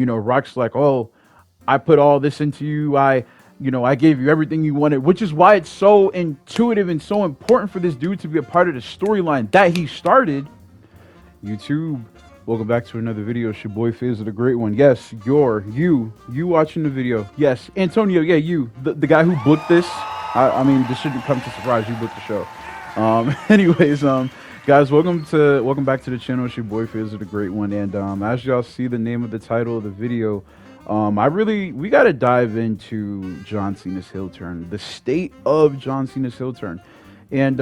Rock's like, oh, I put all this into you. I gave you everything you wanted, which is why it's so intuitive and so important for this dude to be a part of the storyline that he started. YouTube, welcome back to another video. It's your boy Fizz, the great one. Yes, you watching the video. Yes, Antonio, yeah, you, the guy who booked this. I mean, this shouldn't come to surprise. You booked the show. Anyways, guys, welcome back to the channel. It's your boy Fizz, the great one. And as y'all see the name of the title of the video, we got to dive into John Cena's heel turn, the state of John Cena's heel turn. And,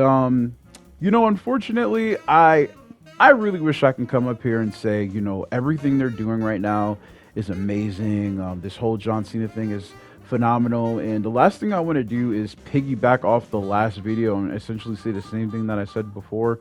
unfortunately, I really wish I can come up here and say, everything they're doing right now is amazing. This whole John Cena thing is phenomenal. And the last thing I want to do is piggyback off the last video and essentially say the same thing that I said before.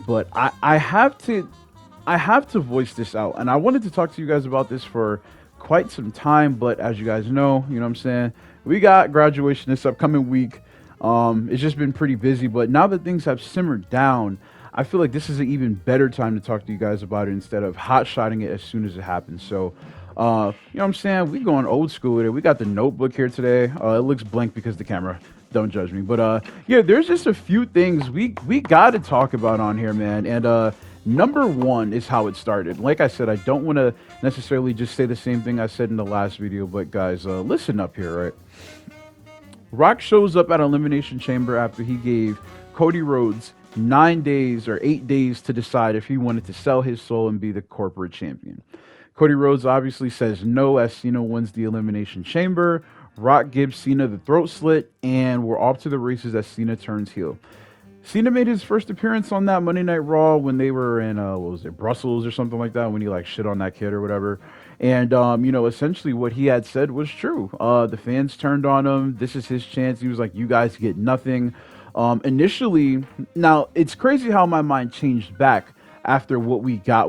But I have to voice this out. And I wanted to talk to you guys about this for quite some time. But as you guys know what I'm saying? We got graduation this upcoming week. It's just been pretty busy. But now that things have simmered down, I feel like this is an even better time to talk to you guys about it instead of hot-shotting it as soon as it happens. So, we going old school with it. We got the notebook here today. It looks blank because the camera. Don't judge me. But, yeah, there's just a few things we got to talk about on here, man. And number one is how it started. Like I said, I don't want to necessarily just say the same thing I said in the last video. But, guys, listen up here, right? Rock shows up at Elimination Chamber after he gave Cody Rhodes 9 days or 8 days to decide if he wanted to sell his soul and be the corporate champion. Cody Rhodes obviously says no as Cena wins the Elimination Chamber. Rock gives Cena the throat slit, and we're off to the races as Cena turns heel. Cena made his first appearance on that Monday Night Raw when they were in, Brussels or something like that, when he shit on that kid or whatever. And, essentially what he had said was true. The fans turned on him. This is his chance. He was like, you guys get nothing. Initially, now it's crazy how my mind changed back after what we got,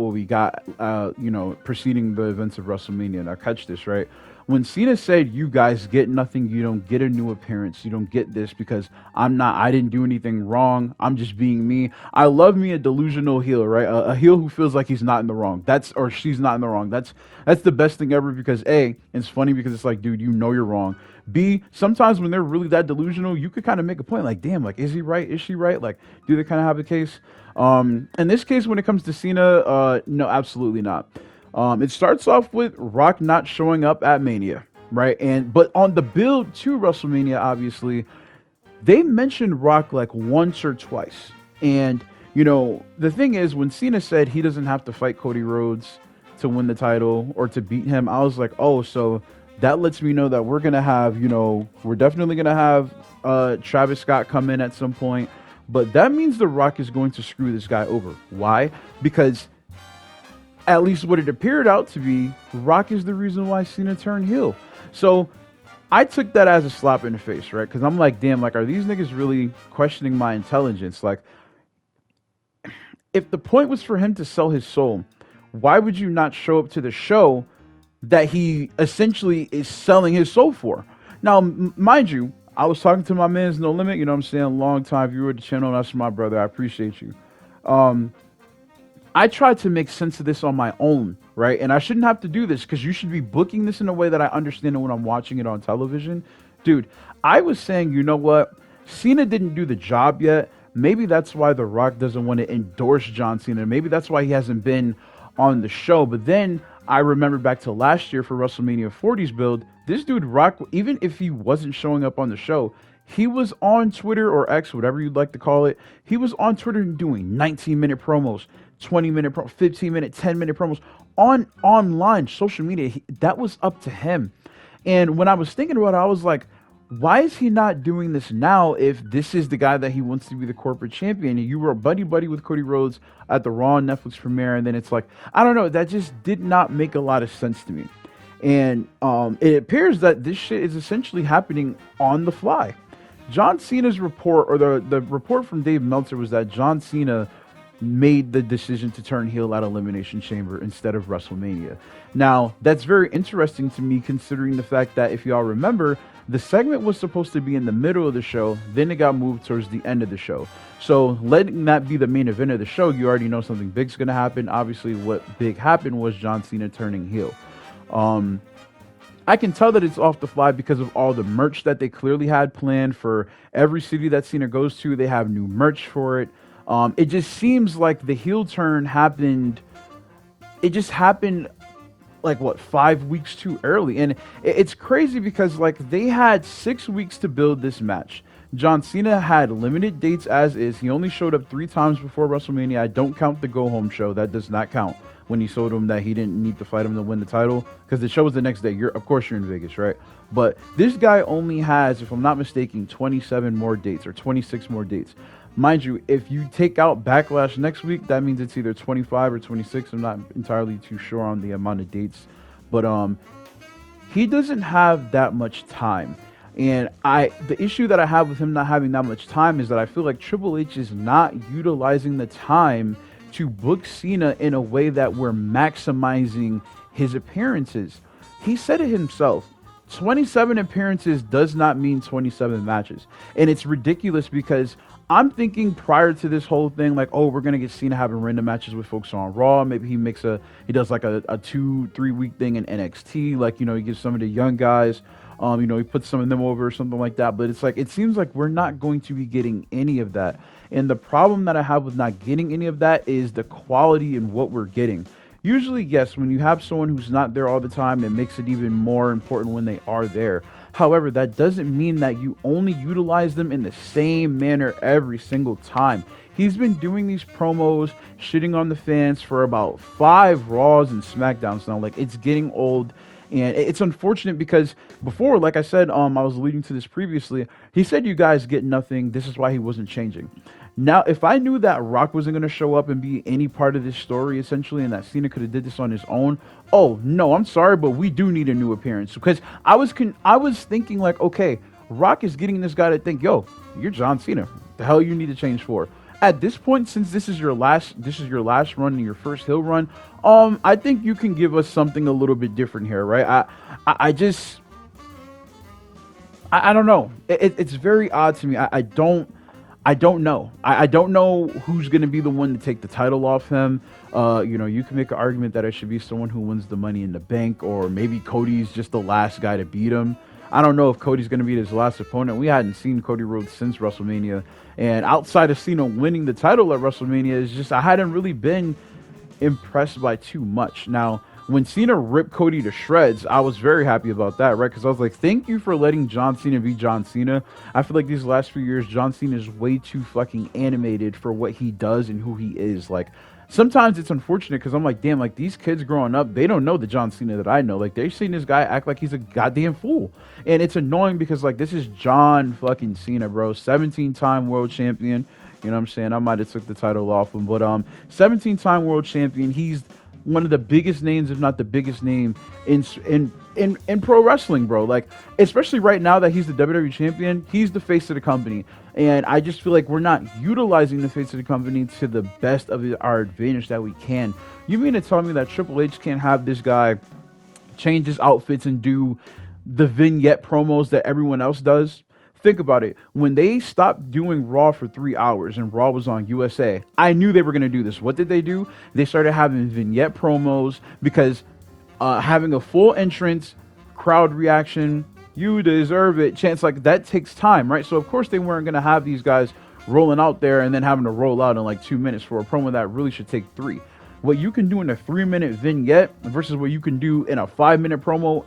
preceding the events of WrestleMania. Now catch this, right? When Cena said, you guys get nothing, you don't get a new appearance, you don't get this because I didn't do anything wrong, I'm just being me. I love me a delusional heel, right? A heel who feels like he's not in the wrong. Or she's not in the wrong. That's the best thing ever because A, it's funny because it's like, dude, you're wrong. B, sometimes when they're really that delusional, you could kind of make a point like, damn, is he right? Is she right? Do they kind of have the case? In this case, when it comes to Cena, no, absolutely not. It starts off with Rock not showing up at Mania, right? But on the build to WrestleMania, obviously, they mentioned Rock once or twice. And, the thing is, when Cena said he doesn't have to fight Cody Rhodes to win the title or to beat him, I was like, oh, so that lets me know that we're going to have, we're definitely going to have Travis Scott come in at some point. But that means The Rock is going to screw this guy over. Why? Because at least what it appeared out to be, Rock is the reason why Cena turned heel. So I took that as a slap in the face, right? Because I'm like, damn, are these niggas really questioning my intelligence? If the point was for him to sell his soul, why would you not show up to the show that he essentially is selling his soul for? Now, mind you, I was talking to my man's No Limit, long time viewer of the channel. That's my brother. I appreciate you. I tried to make sense of this on my own, right? And I shouldn't have to do this because you should be booking this in a way that I understand it when I'm watching it on television. Dude, I was saying, you know what? Cena didn't do the job yet. Maybe that's why The Rock doesn't want to endorse John Cena. Maybe that's why he hasn't been on the show. But then I remember back to last year for WrestleMania 40's build, this dude Rock, even if he wasn't showing up on the show, he was on Twitter or X, whatever you'd like to call it. He was on Twitter doing 19-minute promos, 20-minute, 15-minute, 10-minute promos online, social media. That was up to him. And when I was thinking about it, I was like, why is he not doing this now if this is the guy that he wants to be the corporate champion? And you were buddy-buddy with Cody Rhodes at the Raw Netflix premiere, and then it's like, I don't know, that just did not make a lot of sense to me. And it appears that this shit is essentially happening on the fly. John Cena's report, or the report from Dave Meltzer, was that John Cena made the decision to turn heel at Elimination Chamber instead of WrestleMania. Now, that's very interesting to me considering the fact that, if y'all remember, the segment was supposed to be in the middle of the show, then it got moved towards the end of the show. So letting that be the main event of the show, you already know something big's going to happen. Obviously, what big happened was John Cena turning heel. I can tell that it's off the fly because of all the merch that they clearly had planned for every city that Cena goes to. They have new merch for it. It just seems like the heel turn happened. It just happened like what 5 weeks too early, and it's crazy because like they had 6 weeks to build this match. John Cena had limited dates as is. He only showed up 3 times before WrestleMania. I don't count the go home show. That does not count when he showed him that he didn't need to fight him to win the title because the show was the next day. You're of course you're in Vegas, right? But this guy only has, if I'm not mistaken, 27 more dates or 26 more dates. Mind you, if you take out Backlash next week, that means it's either 25 or 26. I'm not entirely too sure on the amount of dates, but he doesn't have that much time. And the issue that I have with him not having that much time is that I feel like Triple H is not utilizing the time to book Cena in a way that we're maximizing his appearances. He said it himself. 27 appearances does not mean 27 matches. And it's ridiculous because I'm thinking prior to this whole thing, like, oh, we're gonna get Cena having random matches with folks on Raw. Maybe he does like a 2-3 week thing in NXT. Like, he gives some of the young guys, he puts some of them over or something like that. But it's like, it seems like we're not going to be getting any of that. And the problem that I have with not getting any of that is the quality in what we're getting. Usually, yes, when you have someone who's not there all the time, it makes it even more important when they are there. However, that doesn't mean that you only utilize them in the same manner every single time. He's been doing these promos, shitting on the fans for about 5 Raws and SmackDowns now. Like, it's getting old. And it's unfortunate because before, like I said, I was alluding to this previously, he said you guys get nothing. This is why he wasn't changing. Now, if I knew that Rock wasn't going to show up and be any part of this story, essentially, and that Cena could have did this on his own, oh, no, I'm sorry, but we do need a new appearance. Because I was thinking, like, okay, Rock is getting this guy to think, yo, you're John Cena. The hell you need to change for? At this point, since this is your last run and your first heel run, I think you can give us something a little bit different here, right? I just, I don't know. It's very odd to me. I don't know. I don't know who's going to be the one to take the title off him. You can make an argument that it should be someone who wins the Money in the Bank, or maybe Cody's just the last guy to beat him. I don't know if Cody's going to be his last opponent. We hadn't seen Cody Rhodes since WrestleMania. And outside of Cena winning the title at WrestleMania, is just I hadn't really been impressed by too much. Now, when Cena ripped Cody to shreds, I was very happy about that, right? Because I was like, thank you for letting John Cena be John Cena. I feel like these last few years, John Cena is way too fucking animated for what he does and who he is. Like, sometimes it's unfortunate because I'm like, damn, like these kids growing up, they don't know the John Cena that I know. Like, they're seeing this guy act like he's a goddamn fool. And it's annoying because, like, this is John fucking Cena, bro. 17-time world champion. You know what I'm saying? I might have took the title off him. But 17-time world champion. He's one of the biggest names, if not the biggest name in pro wrestling, bro. Like, especially right now that he's the WWE champion, he's the face of the company. And I just feel like we're not utilizing the face of the company to the best of our advantage that we can. You mean to tell me that Triple H can't have this guy change his outfits and do the vignette promos that everyone else does? Think about it. When they stopped doing Raw for 3 hours and Raw was on USA, I knew they were going to do this. What did they do? They started having vignette promos because having a full entrance, crowd reaction, you deserve it, chance like that takes time, right? So, of course, they weren't going to have these guys rolling out there and then having to roll out in like 2 minutes for a promo that really should take 3. What you can do in a 3-minute vignette versus what you can do in a 5-minute promo,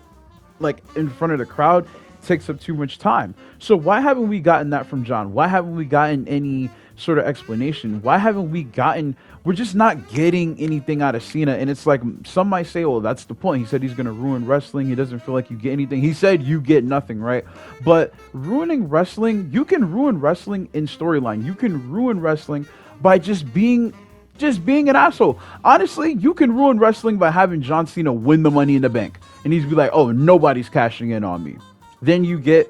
like in front of the crowd, takes up too much time. So why haven't we gotten that from John? Why haven't we gotten any sort of explanation? Why haven't we gotten, we're just not getting anything out of Cena. And it's like, some might say, well, that's the point. He said he's going to ruin wrestling. He doesn't feel like you get anything. He said you get nothing, right? But ruining wrestling, you can ruin wrestling in storyline. You can ruin wrestling by just being an asshole. Honestly, you can ruin wrestling by having John Cena win the Money in the Bank. And he's be like, oh, nobody's cashing in on me. Then you get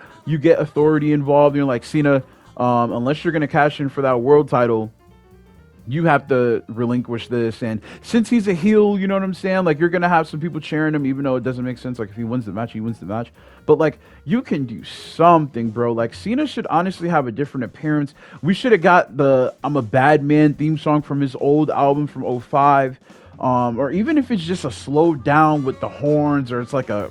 authority involved. You're like, Cena, unless you're going to cash in for that world title, you have to relinquish this. And since he's a heel, you know what I'm saying? Like, you're going to have some people cheering him, even though it doesn't make sense. Like, if he wins the match, he wins the match. But, like, you can do something, bro. Like, Cena should honestly have a different appearance. We should have got the I'm a Bad Man theme song from his old album from '05. or even if it's just a slowed down with the horns, or it's like a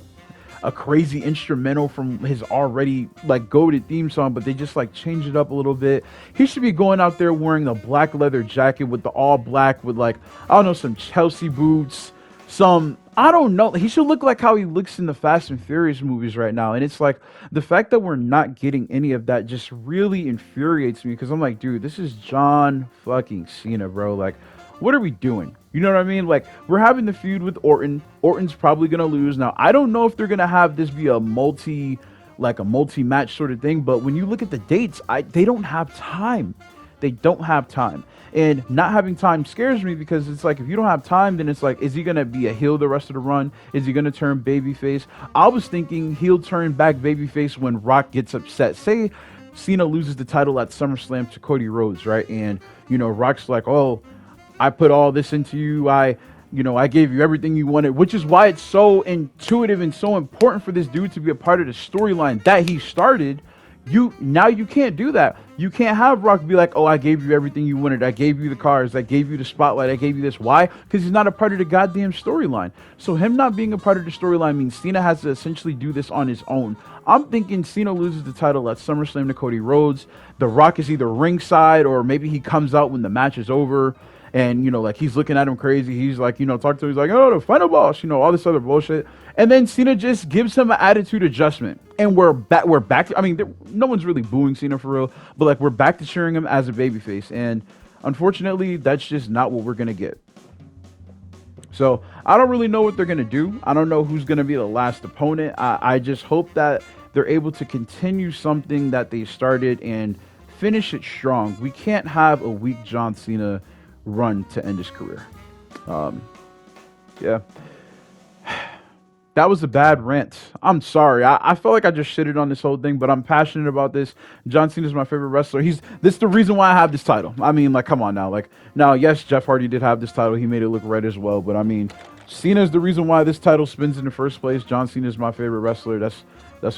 crazy instrumental from his already like goated theme song, but they just like change it up a little bit. He should be going out there wearing a black leather jacket with the all black with like, I don't know, some Chelsea boots, some, I don't know. He should look like how he looks in the Fast and Furious movies right now. And it's like the fact that we're not getting any of that just really infuriates me, because I'm like, dude, this is John fucking Cena, bro. Like, what are we doing? You know what I mean? Like, we're having the feud with Orton. Orton's probably gonna lose. Now, I don't know if they're gonna have this be a multi-match sort of thing, but when you look at the dates, they don't have time. They don't have time. And not having time scares me, because it's like, if you don't have time, then it's like, is he gonna be a heel the rest of the run? Is he gonna turn babyface? I was thinking he'll turn back babyface when Rock gets upset. Say Cena loses the title at SummerSlam to Cody Rhodes, right? And Rock's like, oh, I put all this into you. I gave you everything you wanted, which is why it's so intuitive and so important for this dude to be a part of the storyline that he started. You can't do that. You can't have Rock be like, oh, I gave you everything you wanted. I gave you the cars. I gave you the spotlight. I gave you this. Why? Because he's not a part of the goddamn storyline. So him not being a part of the storyline means Cena has to essentially do this on his own. I'm thinking Cena loses the title at SummerSlam to Cody Rhodes. The Rock is either ringside, or maybe he comes out when the match is over. And, like, he's looking at him crazy. He's like, talk to him. He's like, oh, the final boss, all this other bullshit. And then Cena just gives him an attitude adjustment. And we're back. I mean, no one's really booing Cena for real. But, like, we're back to cheering him as a babyface. And unfortunately, that's just not what we're going to get. So I don't really know what they're going to do. I don't know who's going to be the last opponent. I just hope that they're able to continue something that they started and finish it strong. We can't have a weak John Cena run to end his career. Yeah, that was a bad rant. I'm sorry. I felt like I just shitted on this whole thing, but I'm passionate about this. John Cena is my favorite wrestler. This is the reason why I have this title. I mean, like, come on now. Like, now, yes, Jeff Hardy did have this title. He made it look right as well. But I mean, Cena is the reason why this title spins in the first place. John Cena is my favorite wrestler. That's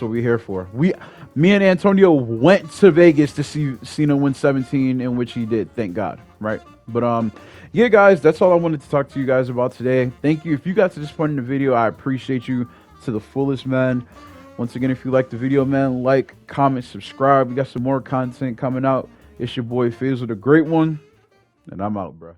what we're here for. Me and Antonio went to Vegas to see Cena win 17, in which he did. Thank God, right? But yeah, guys, that's all I wanted to talk to you guys about today. Thank you. If you got to this point in the video, I appreciate you to the fullest, man. Once again, if you like the video, man, like, comment, subscribe. We got some more content coming out. It's your boy Faisal, the Great One, and I'm out, bro.